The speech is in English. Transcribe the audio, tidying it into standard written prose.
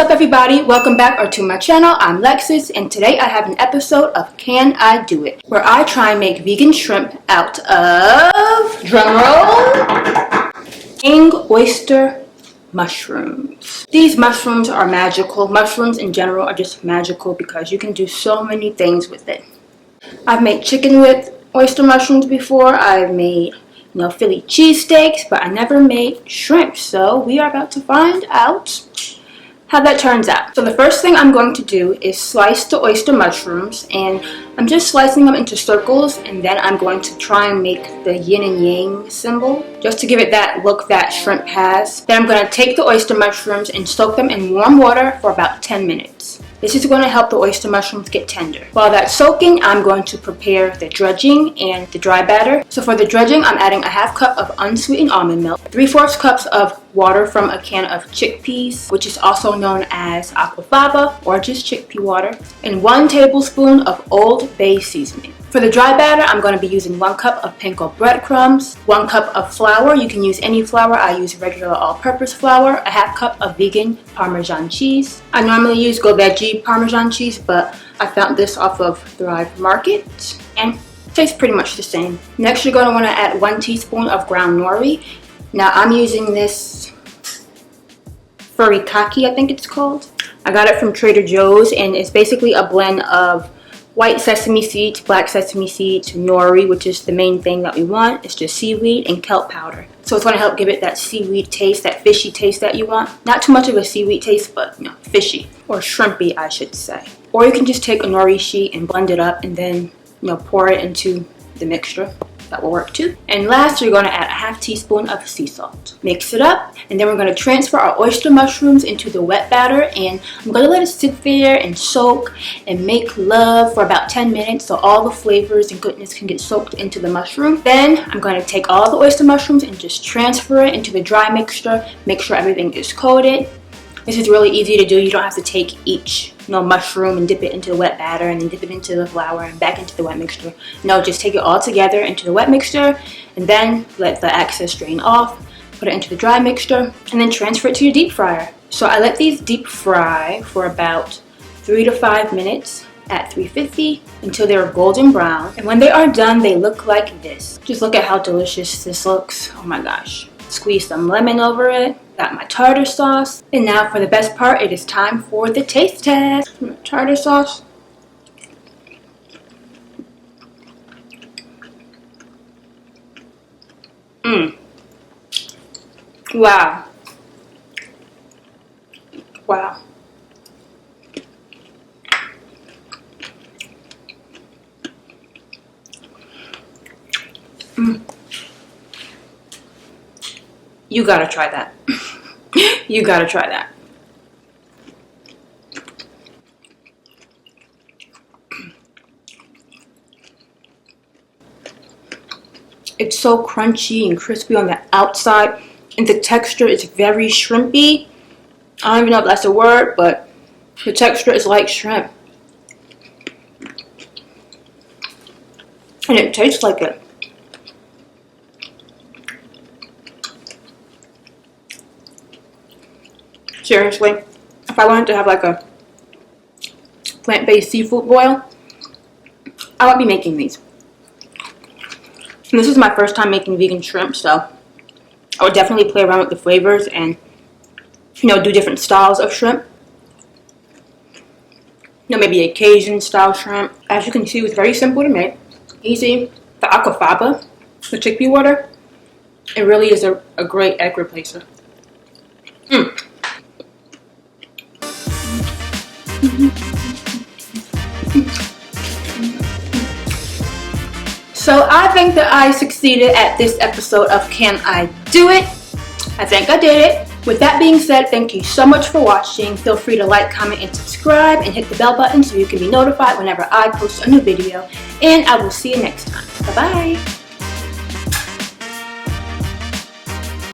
up everybody, welcome back to my channel. I'm Lexus and today I have an episode of Can I Do It? Where I try and make vegan shrimp out of, drumroll, ying oyster mushrooms. These mushrooms are magical. Mushrooms in general are just magical because you can do so many things with it. I've made chicken with oyster mushrooms before. I've made Philly cheesesteaks, but I never made shrimp. So we are about to find out how that turns out. So the first thing I'm going to do is slice the oyster mushrooms, and I'm just slicing them into circles, and then I'm going to try and make the yin and yang symbol just to give it that look that shrimp has. Then I'm going to take the oyster mushrooms and soak them in warm water for about 10 minutes. This is going to help the oyster mushrooms get tender. While that's soaking, I'm going to prepare the dredging and the dry batter. So for the dredging, I'm adding a half cup of unsweetened almond milk, 3/4 cups of water from a can of chickpeas, which is also known as aquafaba or just chickpea water, and 1 tablespoon of Old Bay seasoning. For the dry batter, I'm going to be using 1 cup of panko breadcrumbs, 1 cup of flour. You can use any flour. I use regular all-purpose flour, a half cup of vegan Parmesan cheese. I normally use veggie Parmesan cheese, but I found this off of Thrive Market and it tastes pretty much the same. Next, you're going to want to add 1 teaspoon of ground nori. Now, I'm using this furikake, I think it's called. I got it from Trader Joe's, and it's basically a blend of white sesame seeds, black sesame seeds, nori, which is the main thing that we want. It's just seaweed and kelp powder. So it's going to help give it that seaweed taste, that fishy taste that you want. Not too much of a seaweed taste, but fishy or shrimpy, I should say. Or you can just take a nori sheet and blend it up and then pour it into the mixture. That will work too. And last, you're going to add a half teaspoon of sea salt. Mix it up, and then we're going to transfer our oyster mushrooms into the wet batter, and I'm going to let it sit there and soak and make love for about 10 minutes so all the flavors and goodness can get soaked into the mushroom. Then I'm going to take all the oyster mushrooms and just transfer it into the dry mixture. Make sure everything is coated. This is really easy to do. You don't have to take each mushroom and dip it into the wet batter and then dip it into the flour and back into the wet mixture. No, just take it all together into the wet mixture and then let the excess drain off. Put it into the dry mixture and then transfer it to your deep fryer. So I let these deep fry for about 3 to 5 minutes at 350 until they're golden brown. And when they are done, they look like this. Just look at how delicious this looks. Oh my gosh. Squeeze some lemon over it. Got my tartar sauce. And now for the best part, it is time for the taste test. Tartar sauce. Wow. Wow. You gotta try that. You gotta try that. It's so crunchy and crispy on the outside, and the texture is very shrimpy. I don't even know if that's a word, but the texture is like shrimp. And it tastes like it. Seriously, if I wanted to have like a plant-based seafood boil, I would be making these. And this is my first time making vegan shrimp, so I would definitely play around with the flavors and do different styles of shrimp. Maybe a Cajun style shrimp. As you can see, it was very simple to make. Easy. The aquafaba, the chickpea water, it really is a great egg replacer. So I think that I succeeded at this episode of Can I Do It? I think I did it. With that being said, thank you so much for watching. Feel free to like, comment, and subscribe, and hit the bell button so you can be notified whenever I post a new video. And I will see you next time. Bye-bye.